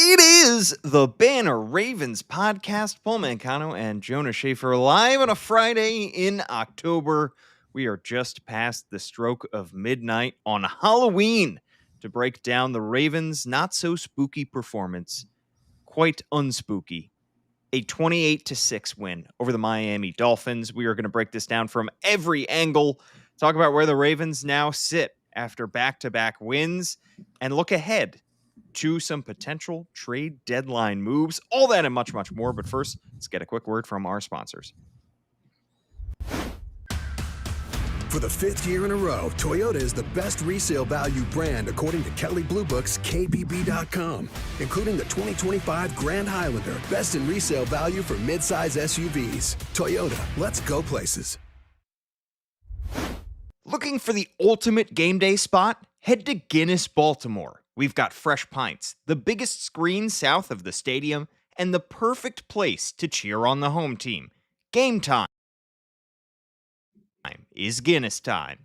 It is the Banner Ravens podcast. Paul Mancano and Jonas Shaffer live on a Friday in October. We are just past the stroke of midnight on Halloween to break down the Ravens' not-so-spooky performance. Quite unspooky. A 28-6 win over the Miami Dolphins. We are going to break this down from every angle, talk about where the Ravens now sit after back-to-back wins, and look ahead to some potential trade deadline moves. All that and much, much more. But first, let's get a quick word from our sponsors. For the fifth year in a row, Toyota is the best resale value brand according to Kelley Blue Book's KBB.com, including the 2025 Grand Highlander, best in resale value for midsize SUVs. Toyota, let's go places. Looking for the ultimate game day spot? Head to Guinness, Baltimore. We've got fresh pints, the biggest screen south of the stadium, and the perfect place to cheer on the home team. Game time is Guinness time.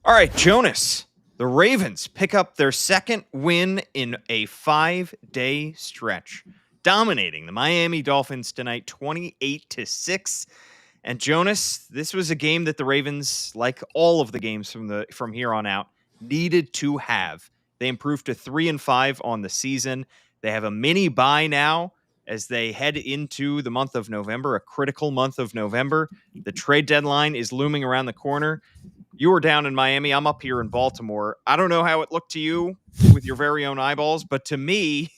All right, Jonas. The Ravens pick up their second win in a 5-day stretch, dominating the Miami Dolphins tonight 28-6. And Jonas, this was a game that the Ravens, like all of the games from here on out, needed to have. They improved to 3-5 on the season. They have a mini bye now as they head into the month of November, a critical month of November. The trade deadline is looming around the corner. You were down in Miami. I'm up here in Baltimore. I don't know how it looked to you with your very own eyeballs, but to me,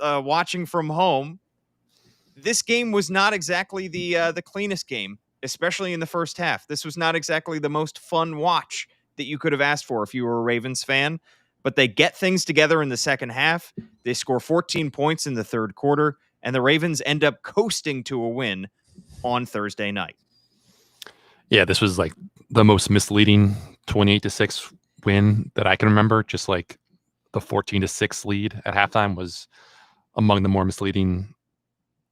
watching from home, this game was not exactly the cleanest game, especially in the first half. This was not exactly the most fun watch that you could have asked for if you were a Ravens fan. But they get things together in the second half. They score 14 points in the third quarter, and the Ravens end up coasting to a win on Thursday night. Yeah, this was like the most misleading 28-6 win that I can remember. Just like the 14-6 lead at halftime was among the more misleading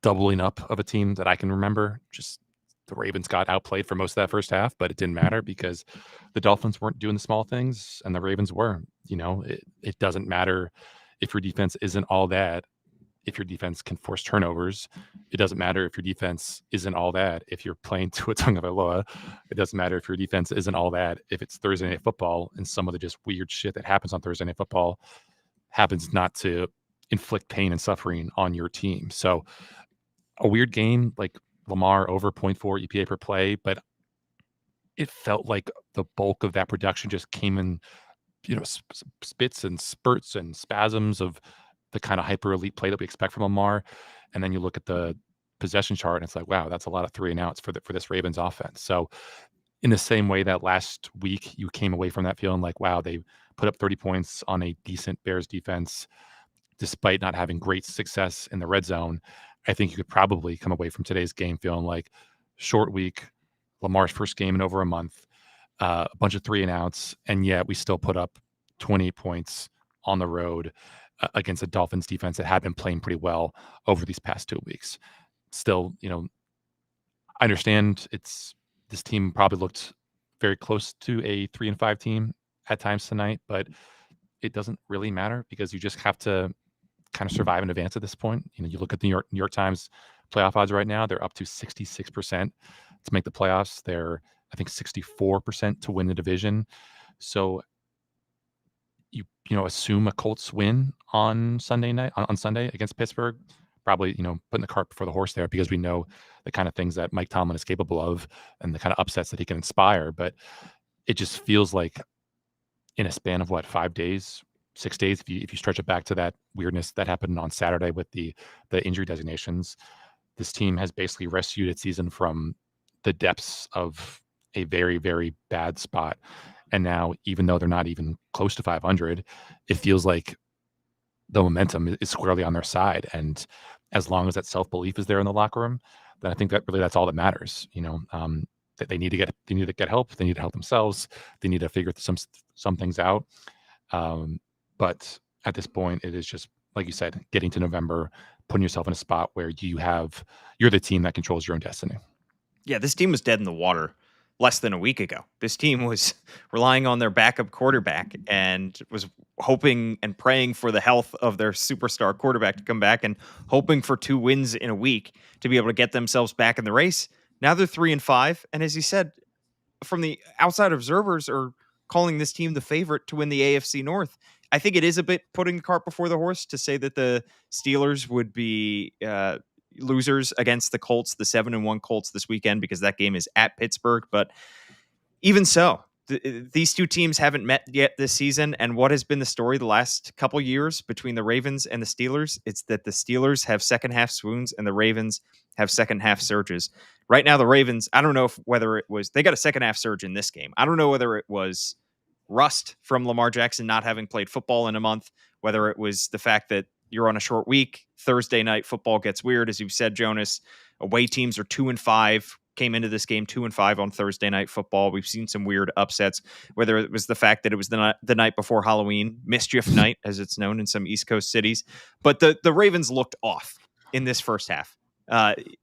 doubling up of a team that I can remember. Just the Ravens got outplayed for most of that first half, but it didn't matter because the Dolphins weren't doing the small things and the Ravens were. You know, it doesn't matter if your defense isn't all that. If your defense can force turnovers, it doesn't matter if your defense isn't all that. If you're playing to a Tagovailoa, it doesn't matter if your defense isn't all that. If it's Thursday Night Football and some of the just weird shit that happens on Thursday Night Football happens not to inflict pain and suffering on your team. So a weird game, like Lamar over 0.4 EPA per play, but it felt like the bulk of that production just came in, you know, spits and spurts and spasms of the kind of hyper elite play that we expect from Lamar. And then you look at the possession chart and it's like, wow, that's a lot of 3 and outs for this Ravens offense. So in the same way that last week you came away from that feeling like, wow, they put up 30 points on a decent Bears defense, despite not having great success in the red zone. I think you could probably come away from today's game feeling like short week, Lamar's first game in over a month, a bunch of 3 and outs, and yet we still put up 28 points on the road against a Dolphins defense that had been playing pretty well over these past 2 weeks. Still, you know, I understand this team probably looked very close to a 3-5 team at times tonight, but it doesn't really matter because you just have to kind of survive in advance at this point. You know, you look at the New York Times playoff odds right now, they're up to 66% to make the playoffs. They're, I think, 64% to win the division. So you know, assume a Colts win on Sunday night, on Sunday against Pittsburgh, probably, you know, putting the cart before the horse there because we know the kind of things that Mike Tomlin is capable of and the kind of upsets that he can inspire. But it just feels like in a span of 5 days, 6 days, if you stretch it back to that weirdness that happened on Saturday with the injury designations, this team has basically rescued its season from the depths of a very, very bad spot. And now, even though they're not even close to 500, it feels like the momentum is squarely on their side. And as long as that self-belief is there in the locker room, then I think that's all that matters. You know, that they need to get help. They need to help themselves. They need to figure some things out. But at this point, it is just, like you said, getting to November, putting yourself in a spot where you're the team that controls your own destiny. Yeah, this team was dead in the water less than a week ago. This team was relying on their backup quarterback and was hoping and praying for the health of their superstar quarterback to come back and hoping for 2 wins in a week to be able to get themselves back in the race. Now they're 3-5. And as you said, from the outside observers are calling this team the favorite to win the AFC North. I think it is a bit putting the cart before the horse to say that the Steelers would be losers against the Colts, the 7-1 Colts this weekend, because that game is at Pittsburgh. But even so, these two teams haven't met yet this season. And what has been the story the last couple years between the Ravens and the Steelers? It's that the Steelers have second half swoons and the Ravens have second half surges. Right now, the Ravens, I don't know whether it was, they got a second half surge in this game. I don't know whether it was rust from Lamar Jackson not having played football in a month, whether it was the fact that you're on a short week. Thursday night football gets weird, as you've said, Jonas. Away teams are 2-5. Came into this game 2-5 on Thursday night football. We've seen some weird upsets, whether it was the fact that it was the night before Halloween, mischief night, as it's known in some East Coast cities. But the Ravens looked off in this first half.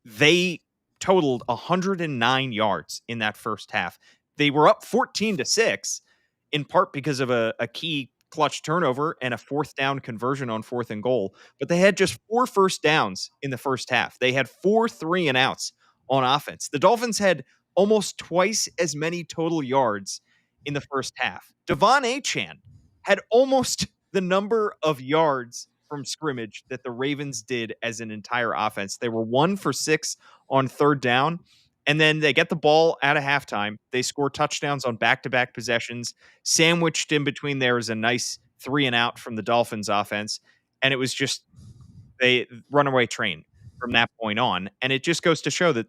They totaled 109 yards in that first half. They were up 14-6, in part because of a key clutch turnover and a 4th down conversion on 4th and goal. But they had just 4 first downs in the first half. They had 4 3-and-outs on offense. The Dolphins had almost twice as many total yards in the first half. Devon Achane had almost the number of yards from scrimmage that the Ravens did as an entire offense. They were 1 for 6 on 3rd down. And then they get the ball out of halftime. They score touchdowns on back-to-back possessions. Sandwiched in between there is a nice 3-and-out from the Dolphins offense. And it was just a runaway train from that point on. And it just goes to show that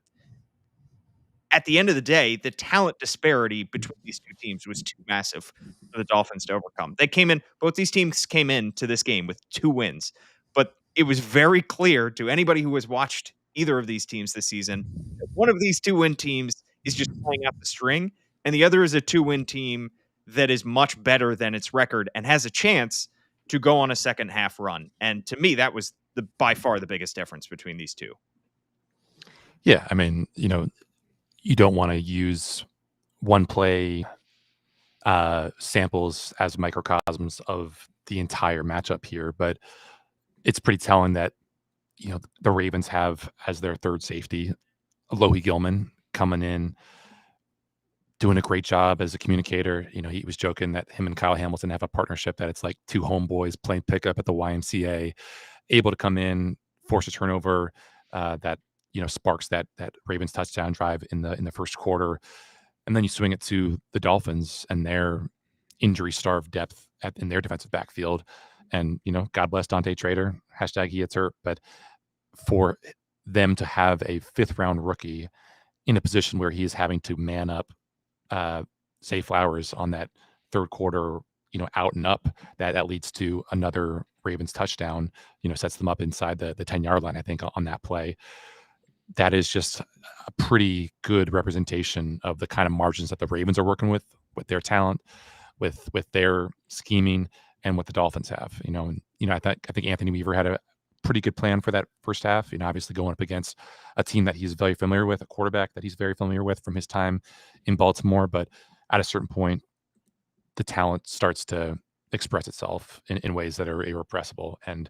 at the end of the day, the talent disparity between these two teams was too massive for the Dolphins to overcome. Both these teams came into this game with 2 wins. But it was very clear to anybody who has watched either of these teams this season, one of these 2-win teams is just playing out the string, and the other is a 2-win team that is much better than its record and has a chance to go on a second half run. And to me, that was by far the biggest difference between these two. Yeah, I mean, you don't want to use one play samples as microcosms of the entire matchup here, but it's pretty telling that the Ravens have as their third safety Alohi Gilman coming in, doing a great job as a communicator. He was joking that him and Kyle Hamilton have a partnership that it's like 2 homeboys playing pickup at the YMCA, able to come in, force a turnover that sparks that Ravens touchdown drive in the first quarter, and then you swing it to the Dolphins and their injury-starved depth in their defensive backfield. And, God bless Dante Trader, hashtag he gets hurt. But for them to have a 5th-round rookie in a position where he is having to man up, Zay Flowers on that third quarter, out and up, that leads to another Ravens touchdown, sets them up inside the 10-yard line, I think, on that play. That is just a pretty good representation of the kind of margins that the Ravens are working with their talent, with their scheming, and what the Dolphins have. I think Anthony Weaver had a pretty good plan for that first half. Obviously going up against a team that he's very familiar with, a quarterback that he's very familiar with from his time in Baltimore. But at a certain point, the talent starts to express itself in ways that are irrepressible. And,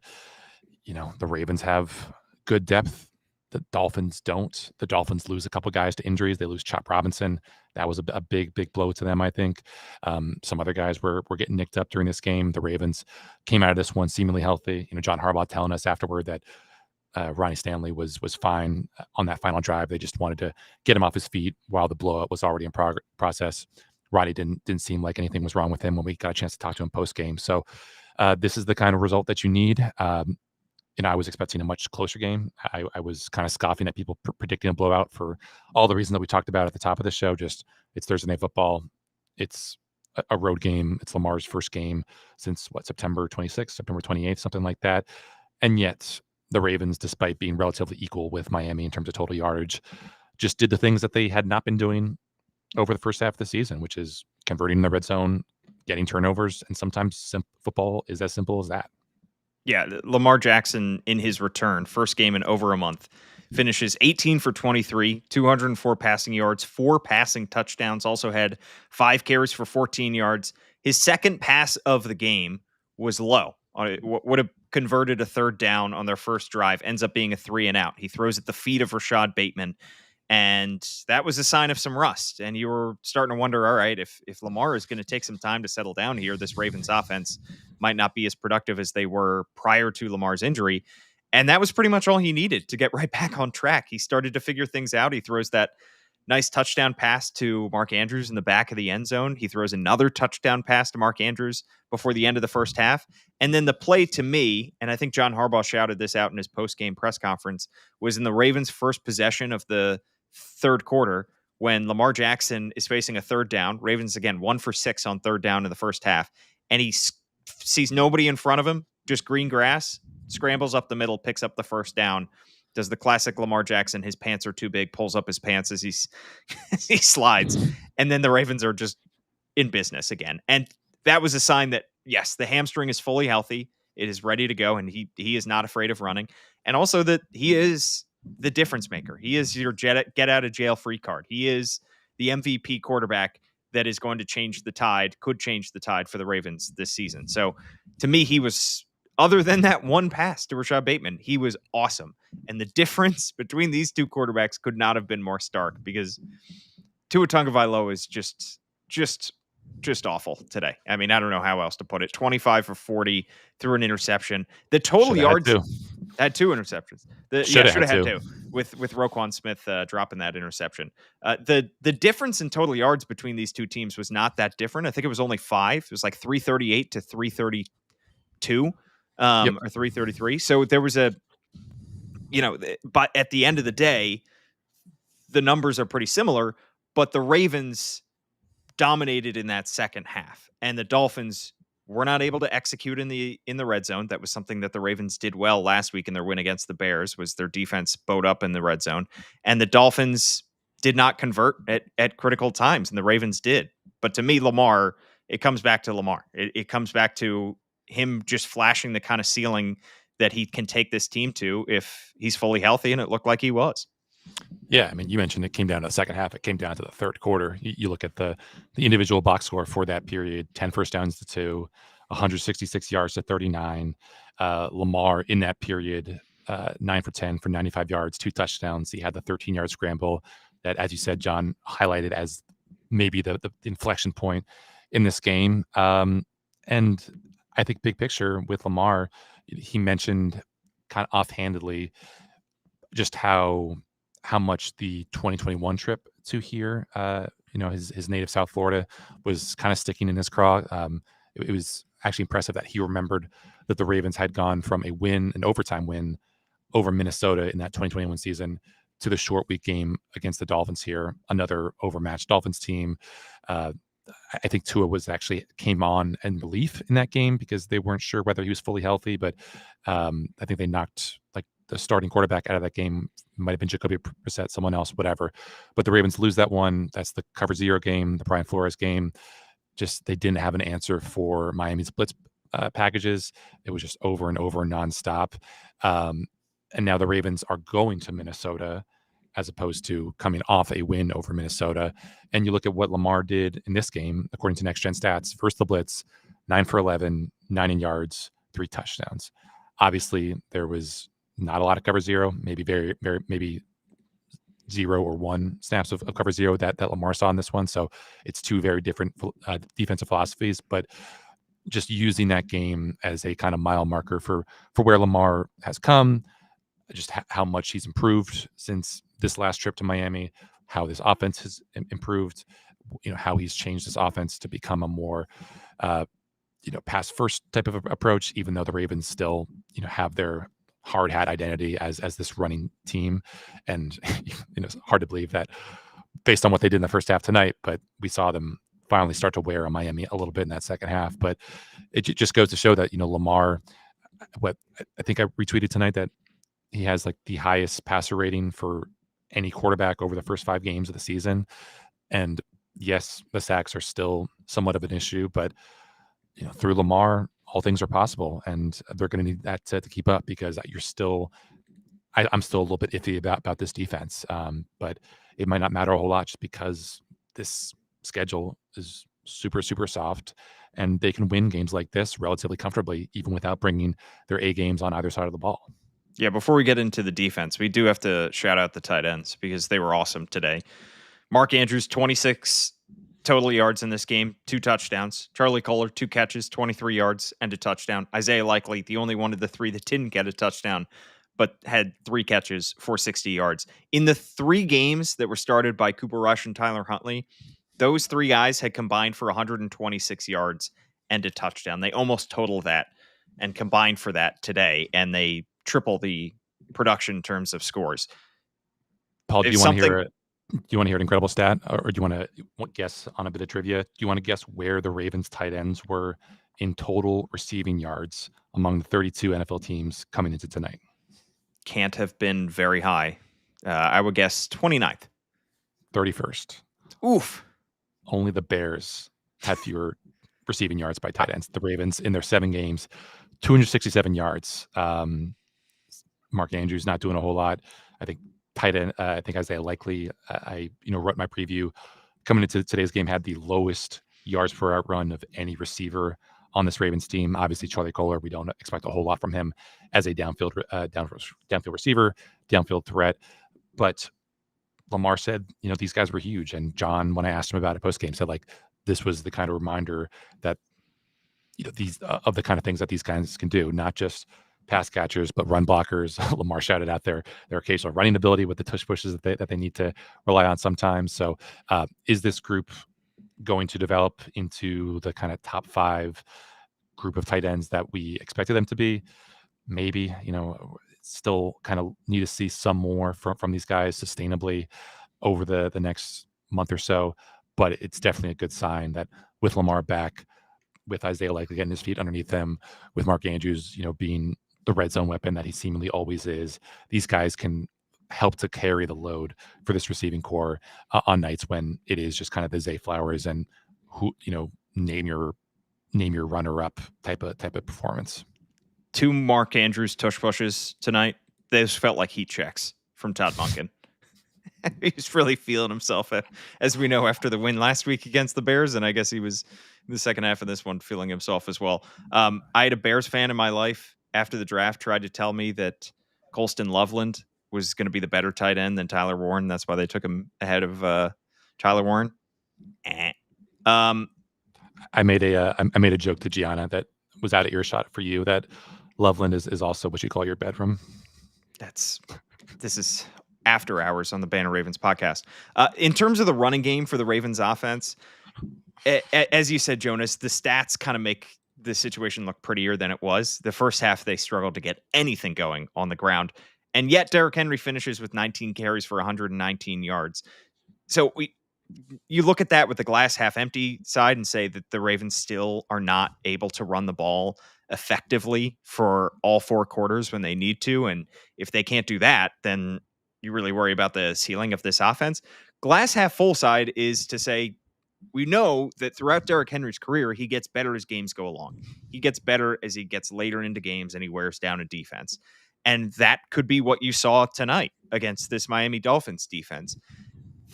the Ravens have good depth. The Dolphins don't. The Dolphins lose a couple guys to injuries. They lose Chop Robinson. That was a big blow to them, I think. Some other guys were getting nicked up during this game. The Ravens came out of this one seemingly healthy. John Harbaugh telling us afterward that Ronnie Stanley was fine on that final drive. They just wanted to get him off his feet while the blowout was already in process. Ronnie didn't seem like anything was wrong with him when we got a chance to talk to him post-game. So this is the kind of result that you need. I was expecting a much closer game. I was kind of scoffing at people predicting a blowout for all the reasons that we talked about at the top of the show. Just it's Thursday Night Football. It's a road game. It's Lamar's first game since September 26th, September 28th, something like that. And yet the Ravens, despite being relatively equal with Miami in terms of total yardage, just did the things that they had not been doing over the first half of the season, which is converting in the red zone, getting turnovers. And sometimes football is as simple as that. Yeah, Lamar Jackson in his return, first game in over a month, finishes 18 for 23, 204 passing yards, 4 passing touchdowns, also had 5 carries for 14 yards. His second pass of the game was low. Would have converted a third down on their first drive, ends up being a 3-and-out. He throws at the feet of Rashad Bateman, and that was a sign of some rust. And you were starting to wonder, all right, if Lamar is going to take some time to settle down here, this Ravens offense might not be as productive as they were prior to Lamar's injury. And that was pretty much all he needed to get right back on track. He started to figure things out. He throws that nice touchdown pass to Mark Andrews in the back of the end zone. He throws another touchdown pass to Mark Andrews before the end of the first half. And then the play to me, and I think John Harbaugh shouted this out in his post-game press conference, was in the Ravens' first possession of the third quarter when Lamar Jackson is facing a third down. Ravens, again, 1 for 6 on third down in the first half. And he sees nobody in front of him, just green grass, scrambles up the middle, picks up the first down, does the classic Lamar Jackson, his pants are too big, pulls up his pants as he slides. And then the Ravens are just in business again. And that was a sign that, yes, the hamstring is fully healthy. It is ready to go. And he is not afraid of running. And also that he is the difference maker. He is your get out of jail free card. He is the MVP quarterback that is going to change the tide, could change the tide for the Ravens this season. So to me, he was, other than that one pass to Rashad Bateman, he was awesome. And the difference between these two quarterbacks could not have been more stark, because Tua Tagovailoa is just awful today. I mean, I don't know how else to put it. 25 for 40 through an interception. The total yards had 2 interceptions. Should have had 2 with Roquan Smith dropping that interception. The difference in total yards between these two teams was not that different. I think it was only 5. It was like 338 to 332 or 333. So there was but at the end of the day, the numbers are pretty similar, but the Ravens dominated in that second half, and the Dolphins were not able to execute in the red zone. That was something that the Ravens did well last week in their win against the Bears, was their defense bowed up in the red zone, and the Dolphins did not convert at critical times, and the Ravens did. But to me, Lamar, it comes back to Lamar. It comes back to him just flashing the kind of ceiling that he can take this team to if he's fully healthy, and it looked like he was. Yeah, I mean, you mentioned it came down to the second half. It came down to the third quarter. You look at the individual box score for that period: 10 first downs to 2, 166 yards to 39. Lamar in that period, 9 for 10 for 95 yards, 2 touchdowns. He had the 13-yard scramble that, as you said, John, highlighted as maybe the inflection point in this game. And I think big picture with Lamar, he mentioned kind of offhandedly just how much the 2021 trip to here, his native South Florida, was kind of sticking in his craw. It was actually impressive that he remembered that the Ravens had gone from an overtime win over Minnesota in that 2021 season to the short week game against the Dolphins here, another overmatched Dolphins team. I think Tua came on in relief in that game because they weren't sure whether he was fully healthy, but I think they knocked the starting quarterback out of that game. Might have been Jacoby Brissett, someone else, whatever. But the Ravens lose that one. That's the cover 0 game, the Brian Flores game. Just they didn't have an answer for Miami's blitz packages. It was just over and over nonstop. And now the Ravens are going to Minnesota as opposed to coming off a win over Minnesota. And you look at what Lamar did in this game, according to Next Gen Stats: first the blitz, 9 for 11, 9 yards, 3 touchdowns. Obviously, there was not a lot of cover 0, maybe maybe 0 or 1 snaps of cover 0 that Lamar saw in this one. So it's 2 very different defensive philosophies, but just using that game as a kind of mile marker for where Lamar has come, just how much he's improved since this last trip to Miami, how this offense has improved, how he's changed this offense to become a more, pass first type of approach, even though the Ravens still, have their hard hat identity as this running team. And it's hard to believe that based on what they did in the first half tonight, but we saw them finally start to wear on Miami a little bit in that second half. But it just goes to show that, Lamar, what I think I retweeted tonight, that he has the highest passer rating for any quarterback over the first 5 games of the season. And yes, the sacks are still somewhat of an issue, but through Lamar, all things are possible, and they're going to need that to keep up, because you're still I'm still a little bit iffy about this defense, but it might not matter a whole lot just because this schedule is super, super soft, and they can win games like this relatively comfortably, even without bringing their A games on either side of the ball. Yeah, before we get into the defense, we do have to shout out the tight ends because they were awesome today. Mark Andrews, 26 total yards in this game, 2 touchdowns. Charlie Kolar, 2 catches, 23 yards, and a touchdown. Isaiah Likely, the only one of the 3 that didn't get a touchdown, but had 3 catches for 60 yards. In the 3 games that were started by Cooper Rush and Tyler Huntley, those 3 guys had combined for 126 yards and a touchdown. They almost totaled that and combined for that today, and they triple the production in terms of scores. Paul, do you want to hear an incredible stat, or do you want to guess on a bit of trivia? Do you want to guess where the Ravens tight ends were in total receiving yards among the 32 NFL teams coming into tonight? Can't have been very high. I would guess 29th. 31st. Oof. Only the Bears had fewer receiving yards by tight ends. The Ravens, in their 7 games, 267 yards. Mark Andrews not doing a whole lot. I think tight end, I think Isaiah Likely, I wrote my preview coming into today's game, had the lowest yards per route run of any receiver on this Ravens team. Obviously, Charlie Kolar, we don't expect a whole lot from him as a downfield receiver, downfield threat. But Lamar said, these guys were huge. And John, when I asked him about it post game, said like this was the kind of reminder that these of the kind of things that these guys can do, not just pass catchers, but run blockers. Lamar shouted out their occasional running ability with the tush pushes that they need to rely on sometimes. So is this group going to develop into the kind of top 5 group of tight ends that we expected them to be? Maybe, still kind of need to see some more from these guys sustainably over the next month or so. But it's definitely a good sign that with Lamar back, with Isaiah Likely getting his feet underneath him, with Mark Andrews, being the red zone weapon that he seemingly always is, these guys can help to carry the load for this receiving core on nights when it is just kind of the Zay Flowers and who name your runner up type of performance. 2 Mark Andrews tush pushes tonight. Those felt like heat checks from Todd Monken. He's really feeling himself, as we know, after the win last week against the Bears, and I guess he was in the second half of this one feeling himself as well. I had a Bears fan in my life after the draft tried to tell me that Colston Loveland was going to be the better tight end than Tyler Warren. That's why they took him ahead of Tyler Warren. I made a joke to Gianna that was out of earshot for you that Loveland is also what you call your bedroom. This is after hours on the Banner Ravens podcast. In terms of the running game for the Ravens offense, as you said, Jonas, the stats kind of make the situation look prettier than it was. The first half, they struggled to get anything going on the ground. And yet Derrick Henry finishes with 19 carries for 119 yards. So you look at that with the glass half empty side and say that the Ravens still are not able to run the ball effectively for all 4 quarters when they need to. And if they can't do that, then you really worry about the ceiling of this offense. Glass half full side is to say, we know that throughout Derrick Henry's career, he gets better as games go along. He gets better as he gets later into games and he wears down a defense. And that could be what you saw tonight against this Miami Dolphins defense.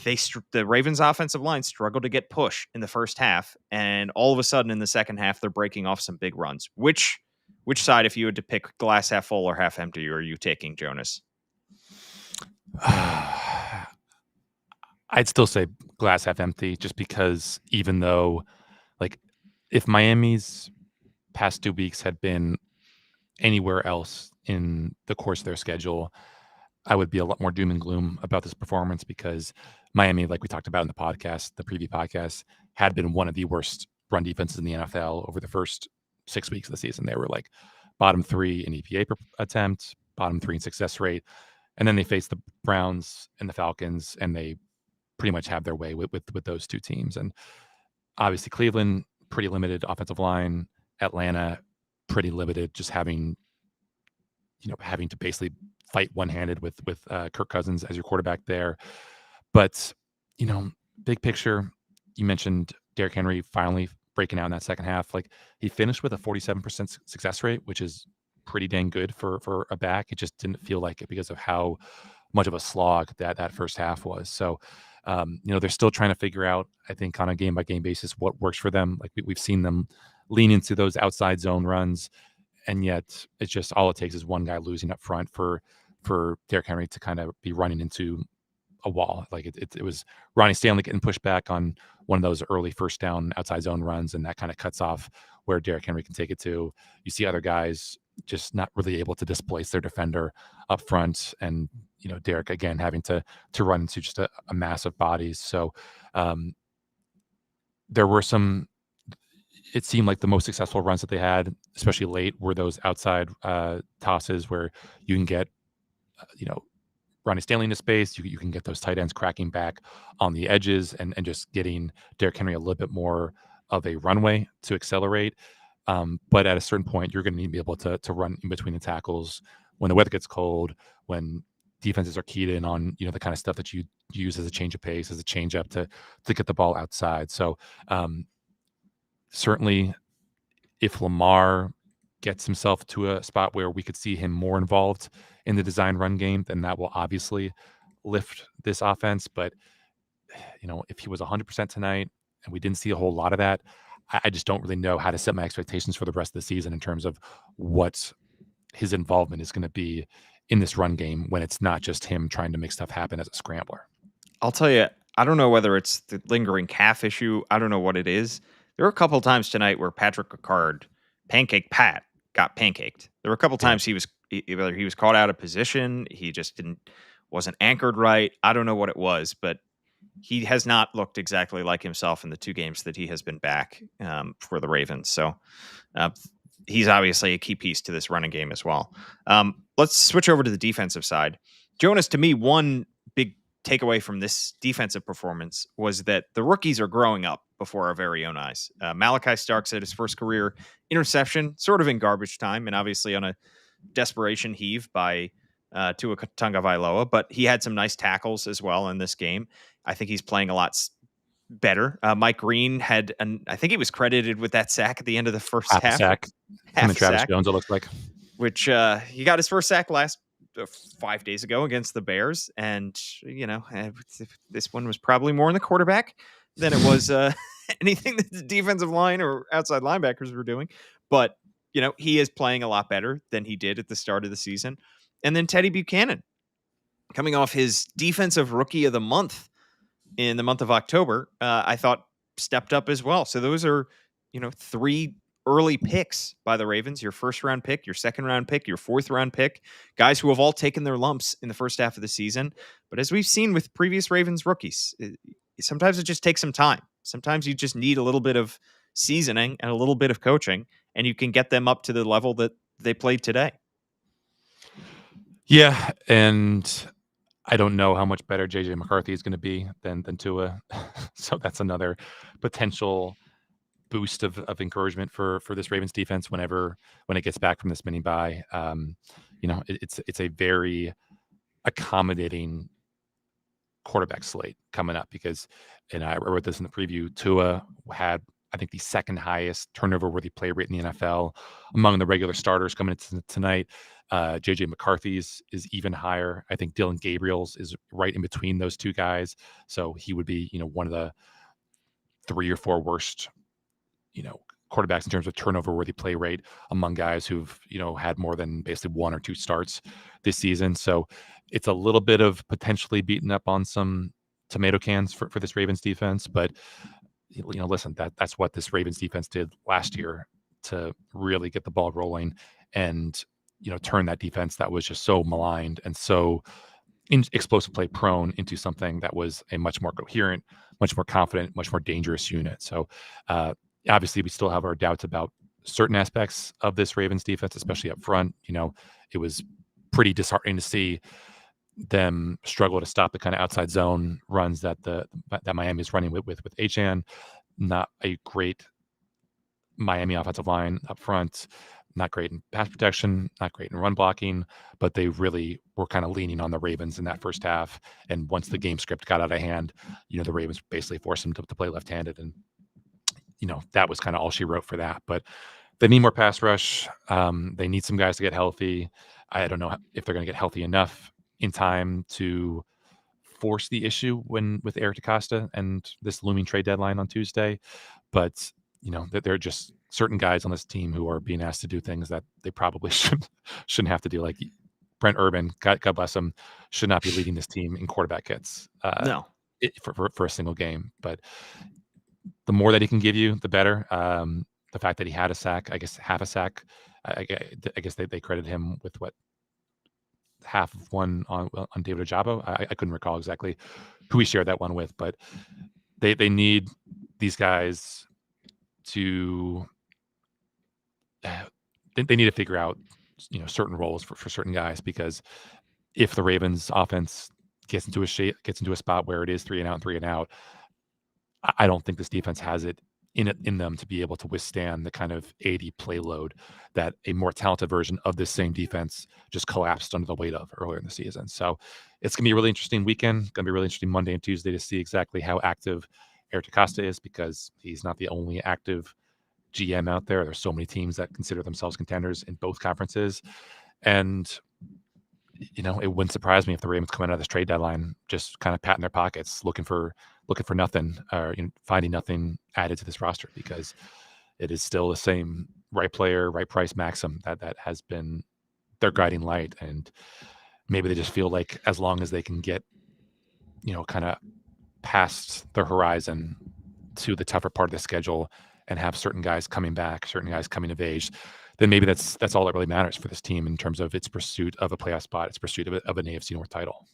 The Ravens offensive line struggled to get push in the first half, and all of a sudden in the second half, they're breaking off some big runs. Which side, if you had to pick glass half full or half empty, are you taking, Jonas? I'd still say glass half empty, just because even though, like, if Miami's past 2 weeks had been anywhere else in the course of their schedule, I would be a lot more doom and gloom about this performance, because Miami, like we talked about in the preview podcast, had been one of the worst run defenses in the NFL over the first 6 weeks of the season. They were like bottom 3 in EPA per attempt, bottom 3 in success rate. And then they faced the Browns and the Falcons, and they pretty much have their way with those 2 teams. And obviously Cleveland, pretty limited offensive line. Atlanta, pretty limited, just having to basically fight one-handed with Kirk Cousins as your quarterback there. But, big picture, you mentioned Derrick Henry finally breaking out in that second half. Like, he finished with a 47% success rate, which is pretty dang good for a back. It just didn't feel like it because of how much of a slog that first half was. So, they're still trying to figure out, I think, on a game by game basis, what works for them. Like we've seen them lean into those outside zone runs, and yet it's just all it takes is one guy losing up front for Derrick Henry to kind of be running into a wall. Like it was Ronnie Stanley getting pushed back on one of those early first down outside zone runs, and that kind of cuts off where Derrick Henry can take it to. You see other guys just not really able to displace their defender up front, and Derrick again having to run into just a mass of bodies. So there were some. It seemed like the most successful runs that they had, especially late, were those outside tosses where you can get, Ronnie Stanley into space. You can get those tight ends cracking back on the edges and just getting Derrick Henry a little bit more of a runway to accelerate. But at a certain point, you're going to need to be able to run in between the tackles when the weather gets cold, when defenses are keyed in on, the kind of stuff that you use as a change of pace, as a change up to get the ball outside. So certainly if Lamar gets himself to a spot where we could see him more involved in the design run game, then that will obviously lift this offense. But, if he was 100% tonight and we didn't see a whole lot of that, I just don't really know how to set my expectations for the rest of the season in terms of what his involvement is going to be in this run game when it's not just him trying to make stuff happen as a scrambler. I'll tell you, I don't know whether it's the lingering calf issue. I don't know what it is. There were a couple of times tonight where Patrick Ricard, Pancake Pat, got pancaked. There were a couple of times whether he was caught out of position, he just wasn't anchored right. I don't know what it was, but he has not looked exactly like himself in the 2 games that he has been back for the Ravens. So he's obviously a key piece to this running game as well. Let's switch over to the defensive side. Jonas, to me, one big takeaway from this defensive performance was that the rookies are growing up before our very own eyes. Malachi Starks had his first career interception, sort of in garbage time, and obviously on a desperation heave by Tua Tagovailoa, but he had some nice tackles as well in this game. I think he's playing a lot better. Mike Green had, I think he was credited with that sack at the end of the first half. Sack. Him and Travis Jones, it looks like. Which he got his first sack last 5 days ago against the Bears, and this one was probably more in the quarterback than it was anything that the defensive line or outside linebackers were doing. But he is playing a lot better than he did at the start of the season. And then Teddy Buchanan, coming off his defensive rookie of the month in the month of October, I thought stepped up as well. So those are 3 early picks by the Ravens, your first round pick, your second round pick, your fourth round pick, guys who have all taken their lumps in the first half of the season. But as we've seen with previous Ravens rookies, sometimes it just takes some time. Sometimes you just need a little bit of seasoning and a little bit of coaching, and you can get them up to the level that they played today. Yeah. And I don't know how much better JJ McCarthy is going to be than Tua. So that's another potential boost of encouragement for this Ravens defense when it gets back from this mini bye. It's a very accommodating quarterback slate coming up because, and I wrote this in the preview, Tua had, I think, the second highest turnover worthy play rate in the NFL among the regular starters coming into tonight. JJ McCarthy's is even higher. I think Dylan Gabriel's is right in between those two guys. So he would be, one of the 3 or 4 worst, quarterbacks in terms of turnover worthy play rate among guys who've, had more than basically 1 or 2 starts this season. So it's a little bit of potentially beating up on some tomato cans for this Ravens defense. But, listen, that's what this Ravens defense did last year to really get the ball rolling and, turn that defense that was just so maligned and so explosive play prone into something that was a much more coherent, much more confident, much more dangerous unit. So obviously we still have our doubts about certain aspects of this Ravens defense, especially up front. It was pretty disheartening to see them struggle to stop the kind of outside zone runs that Miami is running with Achane. Not a great Miami offensive line up front, not great in pass protection, not great in run blocking, but they really were kind of leaning on the Ravens in that first half. And once the game script got out of hand, the Ravens basically forced them to play left-handed. And, that was kind of all she wrote for that. But They need more pass rush. They need some guys to get healthy. I don't know if they're going to get healthy enough in time to force the issue with Eric DeCosta and this looming trade deadline on Tuesday. But that there are just certain guys on this team who are being asked to do things that they probably shouldn't have to do. Like Brent Urban, God bless him, should not be leading this team in quarterback hits. No. For a single game. But the more that he can give you, the better. The fact that he had a sack, I guess half a sack, I guess they credited him with what, half of one on David Ojabo. I couldn't recall exactly who he shared that one with, but they need these guys to they need to figure out certain roles for certain guys, because if the Ravens offense gets into a spot where it is 3 and out, I don't think this defense has it in them to be able to withstand the kind of 80 play load that a more talented version of this same defense just collapsed under the weight of earlier in the season. So it's going to be a really interesting weekend. Going to be really interesting Monday and Tuesday to see exactly how active Eric DeCosta is, because he's not the only active GM out there. There's so many teams that consider themselves contenders in both conferences. And, it wouldn't surprise me if the Ravens come out of this trade deadline just kind of patting their pockets, looking for nothing, or finding nothing added to this roster, because it is still the same right player, right price maxim that has been their guiding light. And maybe they just feel like as long as they can get, kind of past the horizon to the tougher part of the schedule and have certain guys coming back, certain guys coming of age, then maybe that's all that really matters for this team in terms of its pursuit of a playoff spot, its pursuit of an AFC North title.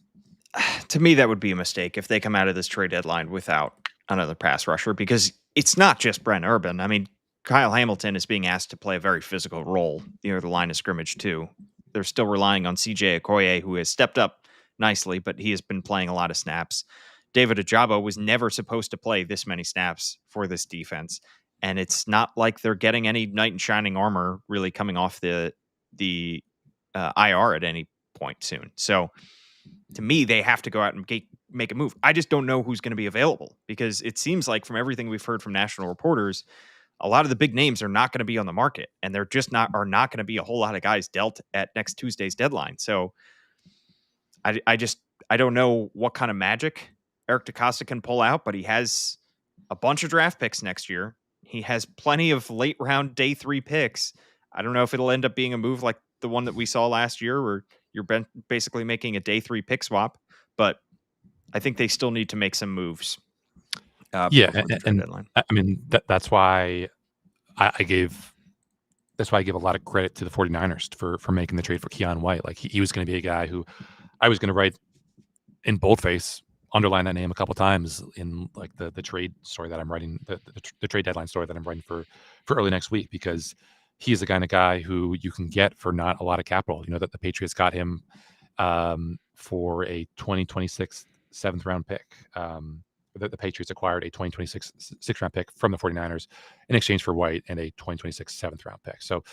To me, that would be a mistake if they come out of this trade deadline without another pass rusher, because it's not just Brent Urban. I mean, Kyle Hamilton is being asked to play a very physical role near the line of scrimmage too. They're still relying on CJ Okoye, who has stepped up nicely, but he has been playing a lot of snaps. David Ojabo was never supposed to play this many snaps for this defense, and it's not like they're getting any knight in shining armor really coming off the IR at any point soon. So to me, they have to go out and make a move. I just don't know who's going to be available, because it seems like from everything we've heard from national reporters, a lot of the big names are not going to be on the market, and they're just not going to be a whole lot of guys dealt at next Tuesday's deadline. So I don't know what kind of magic Eric DeCosta can pull out, but he has a bunch of draft picks next year. He has plenty of late round day 3 picks. I don't know if it'll end up being a move like the one that we saw last year, where you're basically making a day 3 pick swap, but I think they still need to make some moves. And I mean, that's why I gave a lot of credit to the 49ers for making the trade for Keion White. Like he was going to be a guy who I was going to write in boldface, underline that name a couple times in like the trade story that I'm writing, the trade deadline story that I'm writing for early next week, because he's the kind of guy who you can get for not a lot of capital. That the Patriots got him for a 2026 7th round pick. The Patriots acquired a 2026 6th round pick from the 49ers in exchange for White and a 2026 7th round pick. So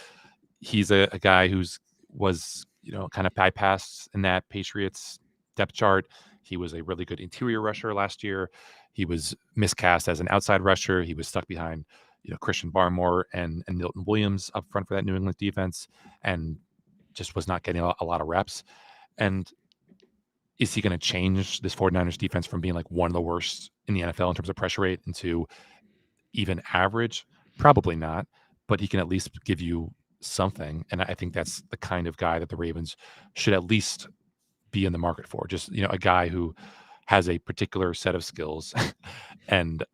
he's a guy was kind of bypassed in that Patriots depth chart. He was a really good interior rusher last year. He was miscast as an outside rusher. He was stuck behind Christian Barmore and Milton Williams up front for that New England defense, and just was not getting a lot of reps. And is he going to change this 49ers defense from being like one of the worst in the NFL in terms of pressure rate into even average? Probably not, but he can at least give you something. And I think that's the kind of guy that the Ravens should at least be in the market for. Just, a guy who has a particular set of skills and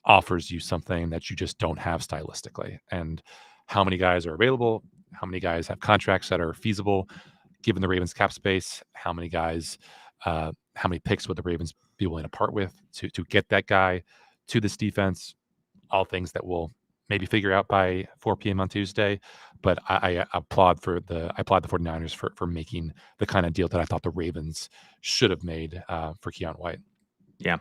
offers you something that you just don't have stylistically. And how many guys are available? How many guys have contracts that are feasible given the Ravens cap space? How many guys, how many picks would the Ravens be willing to part with to get that guy to this defense? All things that we'll maybe figure out by 4 p.m. on Tuesday. But I applaud the 49ers for making the kind of deal that I thought the Ravens should have made for Keion White. Yeah.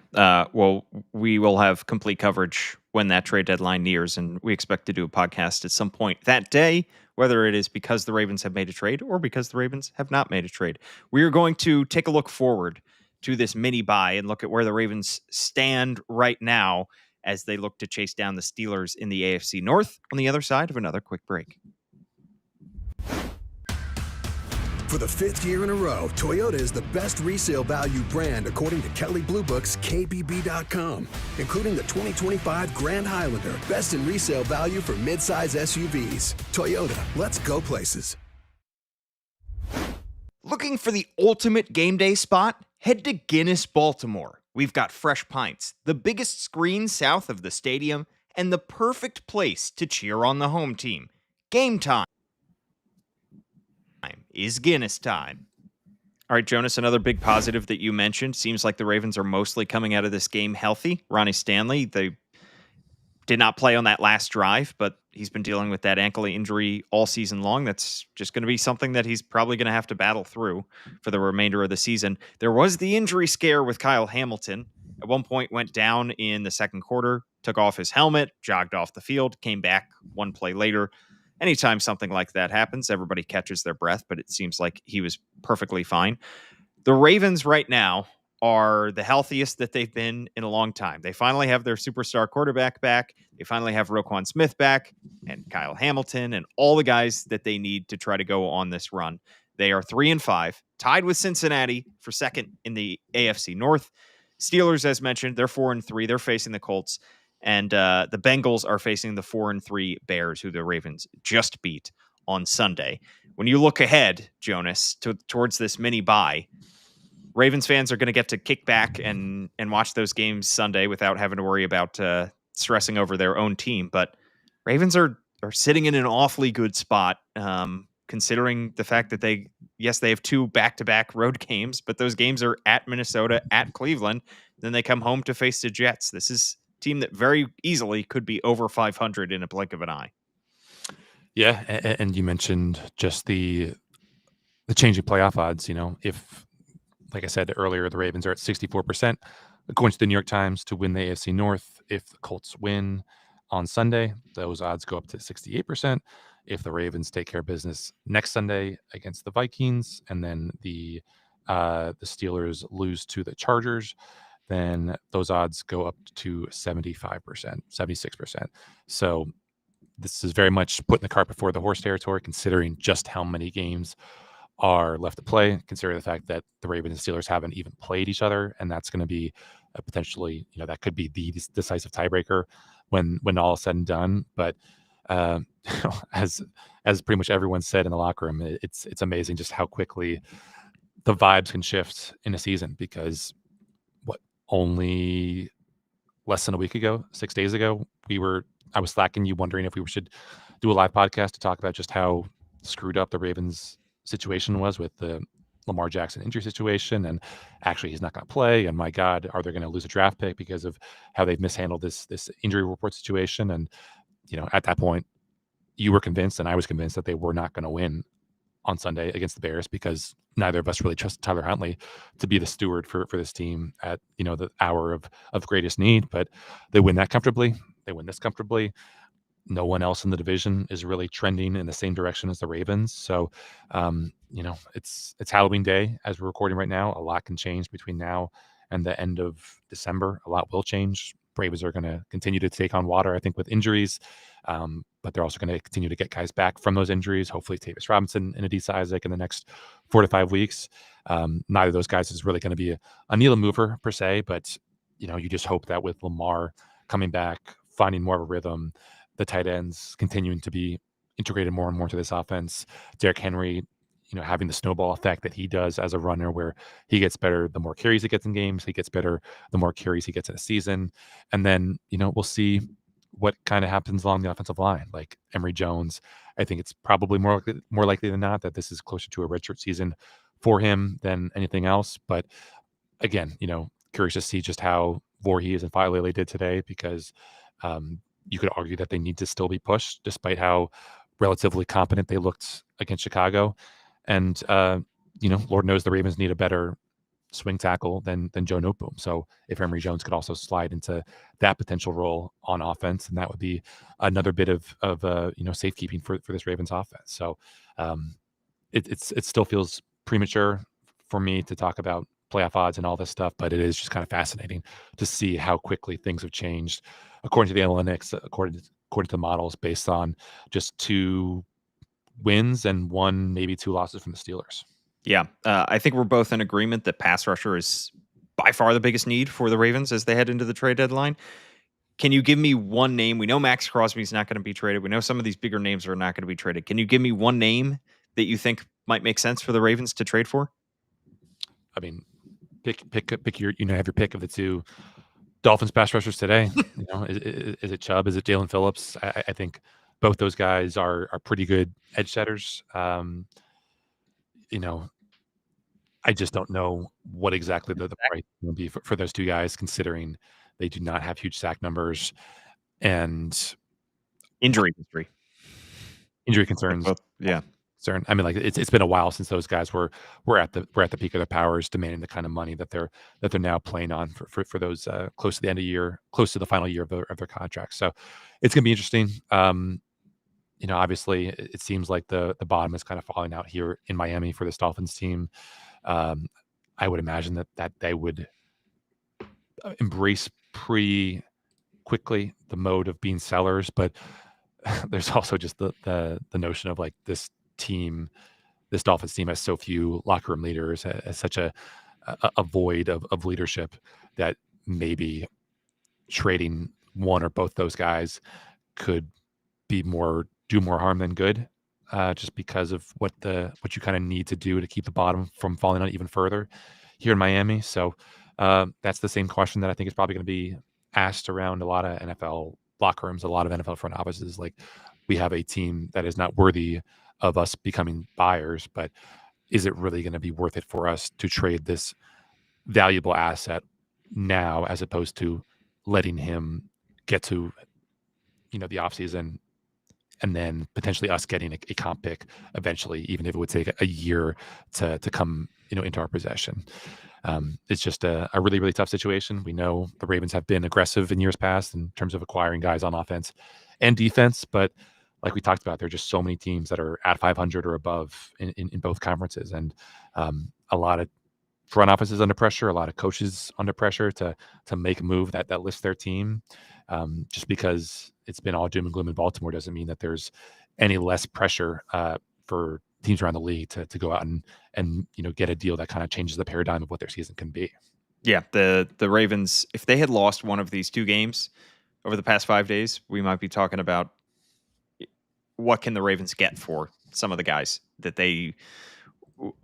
Well, we will have complete coverage when that trade deadline nears, and we expect to do a podcast at some point that day, whether it is because the Ravens have made a trade or because the Ravens have not made a trade. We are going to take a look forward to this mini bye and look at where the Ravens stand right now as they look to chase down the Steelers in the AFC North on the other side of another quick break. For the fifth year in a row, Toyota is the best resale value brand according to Kelley Blue Book's KBB.com, including the 2025 Grand Highlander, best in resale value for midsize SUVs. Toyota, let's go places. Looking for the ultimate game day spot? Head to Guinness, Baltimore. We've got fresh pints, the biggest screen south of the stadium, and the perfect place to cheer on the home team. Game time is Guinness time. All right, Jonas, another big positive that you mentioned. Seems like the Ravens are mostly coming out of this game healthy. Ronnie Stanley, they did not play on that last drive, but he's been dealing with that ankle injury all season long. That's just going to be something that he's probably going to have to battle through for the remainder of the season. There was the injury scare with Kyle Hamilton. At one point went down in the second quarter, took off his helmet, jogged off the field, came back one play later. Anytime something like that happens, everybody catches their breath, but it seems like he was perfectly fine. The Ravens right now are the healthiest that they've been in a long time. They finally have their superstar quarterback back. They finally have Roquan Smith back and Kyle Hamilton and all the guys that they need to try to go on this run. They are 3-5, tied with Cincinnati for second in the AFC North. Steelers, as mentioned, they're 4-3. They're facing the Colts. And the Bengals are facing the 4-3 Bears, who the Ravens just beat on Sunday. When you look ahead, Jonas, towards this mini bye, Ravens fans are going to get to kick back and watch those games Sunday without having to worry about stressing over their own team. But Ravens are sitting in an awfully good spot, considering the fact that they have 2 back-to-back road games, but those games are at Minnesota, at Cleveland. Then they come home to face the Jets. This is team that very easily could be over 500 in a blink of an eye. Yeah, and you mentioned just the changing playoff odds. You know, if, like I said earlier, the Ravens are at 64%, according to the New York Times, to win the AFC North. If the Colts win on Sunday, those odds go up to 68%. If the Ravens take care of business next Sunday against the Vikings, and then the Steelers lose to the Chargers, then those odds go up to 75%, 76%. So this is very much putting the cart before the horse territory, considering just how many games are left to play, considering the fact that the Ravens and Steelers haven't even played each other. And that's going to be potentially, that could be the decisive tiebreaker when all is said and done. But as pretty much everyone said in the locker room, it's amazing just how quickly the vibes can shift in a season, because only less than a week ago, 6 days ago, I was slacking you, wondering if we should do a live podcast to talk about just how screwed up the Ravens situation was with the Lamar Jackson injury situation. And actually he's not going to play. And my God, are they going to lose a draft pick because of how they've mishandled this injury report situation? And, at that point you were convinced, and I was convinced, that they were not going to win on Sunday against the Bears, because neither of us really trusted Tyler Huntley to be the steward for this team at, the hour of greatest need. But they win that comfortably. They win this comfortably. No one else in the division is really trending in the same direction as the Ravens. So, it's Halloween Day as we're recording right now. A lot can change between now and the end of December. A lot will change. Ravens are going to continue to take on water, I think, with injuries. But they're also going to continue to get guys back from those injuries. Hopefully Tavis Robinson and Adisa Isaac in the next 4 to 5 weeks. Neither of those guys is really going to be a needle mover per se, but you just hope that with Lamar coming back, finding more of a rhythm, the tight ends continuing to be integrated more and more into this offense, Derrick Henry, having the snowball effect that he does as a runner, where he gets better the more carries he gets in games, he gets better the more carries he gets in a season. And then, we'll see what kind of happens along the offensive line. Like Emory Jones, I think it's probably more likely than not that this is closer to a redshirt season for him than anything else. But again, curious to see just how Voorhees and Filele did today, because you could argue that they need to still be pushed despite how relatively competent they looked against Chicago. And, Lord knows the Ravens need a better swing tackle than Joe Noteboom. So if Emory Jones could also slide into that potential role on offense, and that would be another bit of safekeeping for this Ravens offense. So it still feels premature for me to talk about playoff odds and all this stuff, but it is just kind of fascinating to see how quickly things have changed according to the analytics, according to the models, based on just 2 wins and 1, maybe 2 losses from the Steelers. Yeah, I think we're both in agreement that pass rusher is by far the biggest need for the Ravens as they head into the trade deadline. Can you give me one name? We know Max Crosby's not going to be traded. We know some of these bigger names are not going to be traded. Can you give me one name that you think might make sense for the Ravens to trade for? I mean, pick your, have your pick of the 2 Dolphins pass rushers today. Is it Chubb? Is it Jalen Phillips? I think both those guys are pretty good edge setters. I just don't know what exactly the price will be for those 2 guys, considering they do not have huge sack numbers and injury history, injury concerns. Yeah. I mean, like it's been a while since those guys were at the peak of their powers, demanding the kind of money that they're now playing on for those close to the end of year, close to the final year of their contracts. So it's going to be interesting. Obviously, it seems like the bottom is kind of falling out here in Miami for this Dolphins team. I would imagine that they would embrace pretty quickly the mode of being sellers, but there's also just the notion of like this Dolphins team has so few locker room leaders, has such a void of leadership, that maybe trading one or both those guys could do more harm than good, just because of what you kind of need to do to keep the bottom from falling out even further here in Miami. So that's the same question that I think is probably going to be asked around a lot of NFL locker rooms, a lot of NFL front offices. Like, we have a team that is not worthy of us becoming buyers, but is it really going to be worth it for us to trade this valuable asset now, as opposed to letting him get to the offseason and then potentially us getting a comp pick eventually, even if it would take a year to come into our possession. It's just a really, really tough situation. We know the Ravens have been aggressive in years past in terms of acquiring guys on offense and defense, but like we talked about, there are just so many teams that are at 500 or above in both conferences, and a lot of front offices under pressure, a lot of coaches under pressure to make a move that lifts their team. Just because it's been all doom and gloom in Baltimore doesn't mean that there's any less pressure for teams around the league to go out and get a deal that kind of changes the paradigm of what their season can be. Yeah, the Ravens, if they had lost one of these 2 games over the past 5 days, we might be talking about what can the Ravens get for some of the guys that they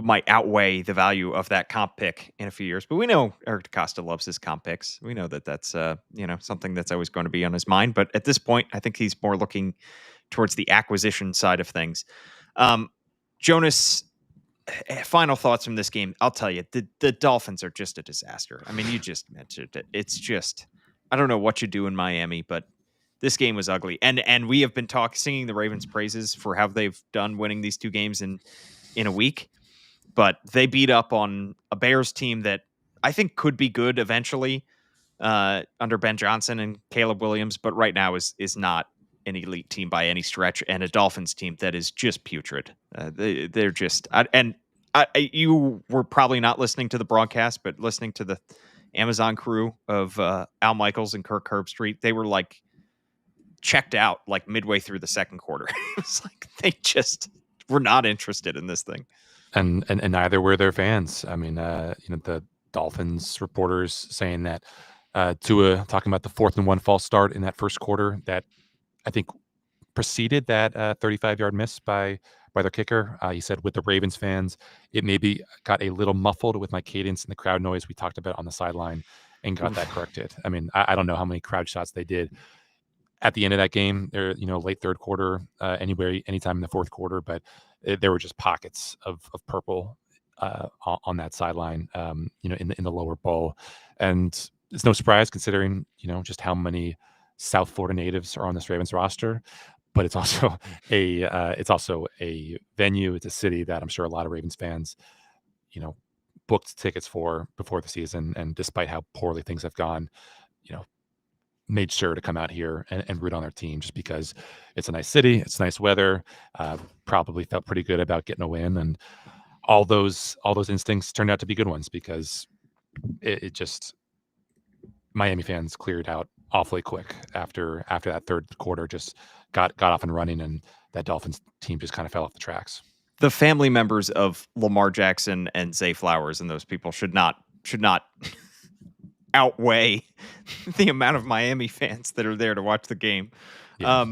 might outweigh the value of that comp pick in a few years. But we know Eric DeCosta loves his comp picks. We know that that's something that's always going to be on his mind. But at this point, I think he's more looking towards the acquisition side of things. Jonas, final thoughts from this game. I'll tell you, the Dolphins are just a disaster. I mean, you just mentioned it. It's just, I don't know what you do in Miami, but this game was ugly. And we have been singing the Ravens' praises for how they've done winning these 2 games in a week. But they beat up on a Bears team that I think could be good eventually under Ben Johnson and Caleb Williams, but right now is not an elite team by any stretch, and a Dolphins team that is just putrid. They're just you were probably not listening to the broadcast, but listening to the Amazon crew of Al Michaels and Kirk Herbstreit, they were like checked out like midway through the second quarter. It's like they just were not interested in this thing. And neither were their fans. I mean, the Dolphins reporters saying that Tua talking about the 4th and 1 false start in that first quarter that I think preceded that 35-yard miss by their kicker. He said, with the Ravens fans, it maybe got a little muffled with my cadence and the crowd noise we talked about on the sideline, and got that corrected. I mean, I don't know how many crowd shots they did at the end of that game. They're late third quarter, anytime in the fourth quarter, but there were just pockets of purple on that sideline, in the lower bowl, and it's no surprise considering just how many South Florida natives are on this Ravens roster. But it's also a venue. It's a city that I'm sure a lot of Ravens fans, booked tickets for before the season, and despite how poorly things have gone, made sure to come out here and root on their team just because it's a nice city, it's nice weather, probably felt pretty good about getting a win, and all those instincts turned out to be good ones because it just Miami fans cleared out awfully quick after that third quarter. Just got off and running, and that Dolphins team just kind of fell off the tracks. The family members of Lamar Jackson and Zay Flowers and those people should not outweigh the amount of Miami fans that are there to watch the game. Yeah.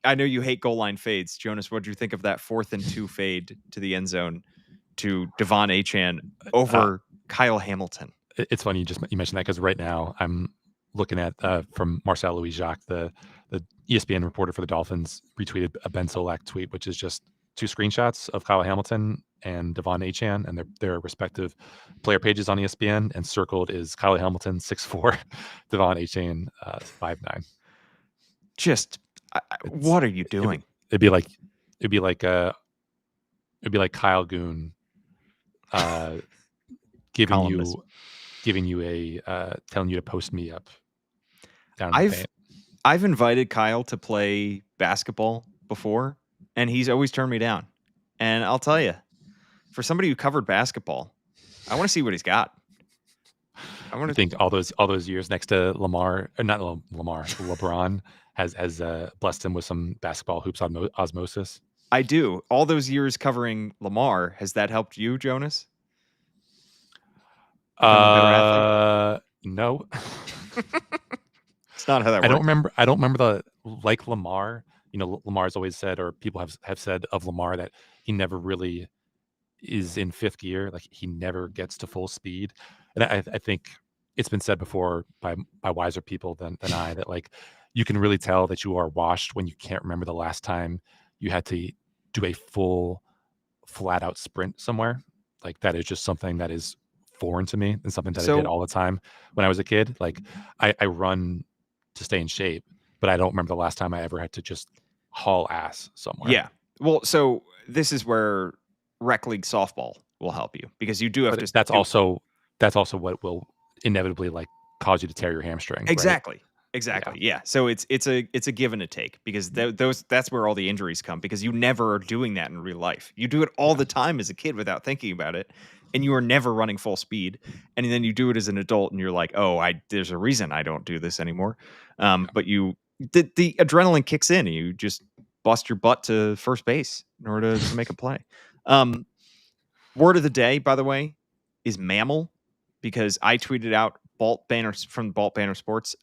I know you hate goal line fades. Jonas, what did you think of that 4th and 2 fade to the end zone to Devon Achane over Kyle Hamilton? It's funny you mentioned that, because right now I'm looking at from Marcel Louis Jacques, the ESPN reporter for the Dolphins, retweeted a Ben Solak tweet, which is just 2 screenshots of Kyle Hamilton and Devon Achane and their respective player pages on ESPN, and circled is Kyle Hamilton 6'4", Devon Achane 5'9". Just what are you doing? It'd be like Kyle Goon giving you a telling you to post me up down in the paint. I've invited Kyle to play basketball before, and he's always turned me down. And I'll tell you, for somebody who covered basketball, I want to see what he's got. I think all those years next to Lamar, or not Lamar, LeBron has blessed him with some basketball hoops on osmosis. I do. All those years covering Lamar, has that helped you, Jonas? No. It's not how that works. I don't remember the like Lamar. Lamar's always said, or people have said of Lamar, that he never really is in 5th gear. Like, he never gets to full speed. And I think it's been said before by wiser people than I, that like, you can really tell that you are washed when you can't remember the last time you had to do a full flat out sprint somewhere. Like, that is just something that is foreign to me, and something that I did all the time when I was a kid. Like, I run to stay in shape, but I don't remember the last time I ever had to just haul ass somewhere. Yeah. Well, so this is where rec league softball will help you, because you do have to. That's also what will inevitably like cause you to tear your hamstring. Exactly. Right? Exactly. Yeah. So it's a give and a take, because that's where all the injuries come, because you never are doing that in real life. You do it all the time as a kid without thinking about it, and you are never running full speed. And then you do it as an adult, and you're like, oh, there's a reason I don't do this anymore. But the adrenaline kicks in, and you just bust your butt to first base in order to make a play. Word of the day, by the way, is mammal, because I tweeted out Balt Banner from Balt Banner Sports,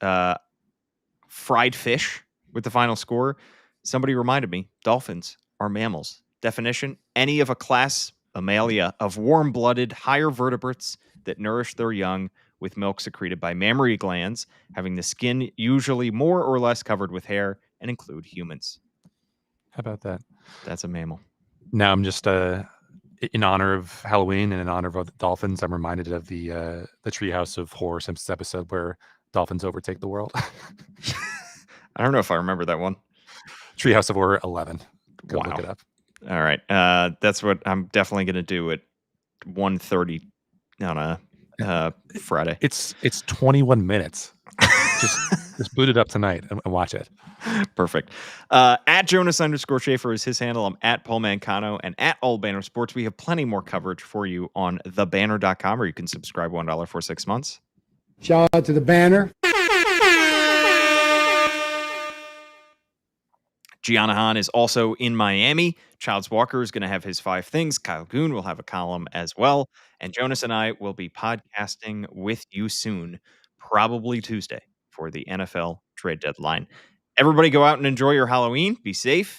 fried fish with the final score. Somebody reminded me, dolphins are mammals. Definition: any of a class Mammalia of warm-blooded higher vertebrates that nourish their young with milk secreted by mammary glands, having the skin usually more or less covered with hair, and include humans. How about that? That's a mammal. Now I'm just in honor of Halloween and in honor of the Dolphins, I'm reminded of the Treehouse of Horror Simpsons episode where dolphins overtake the world. I don't know if I remember that one. Treehouse of Horror 11. Go look it up. All right. That's what I'm definitely going to do at 1:30 on a Friday. It's 21 minutes. just boot it up tonight and watch it. Perfect. At Jonas_Shaffer is his handle. I'm at Paul Mancano, and at All Banner Sports. We have plenty more coverage for you on thebanner.com, where you can subscribe $1 for 6 months. Shout out to the Banner. Gianna Hahn is also in Miami. Childs Walker is going to have his 5 things. Kyle Goon will have a column as well. And Jonas and I will be podcasting with you soon, probably Tuesday, for the NFL trade deadline. Everybody go out and enjoy your Halloween. Be safe.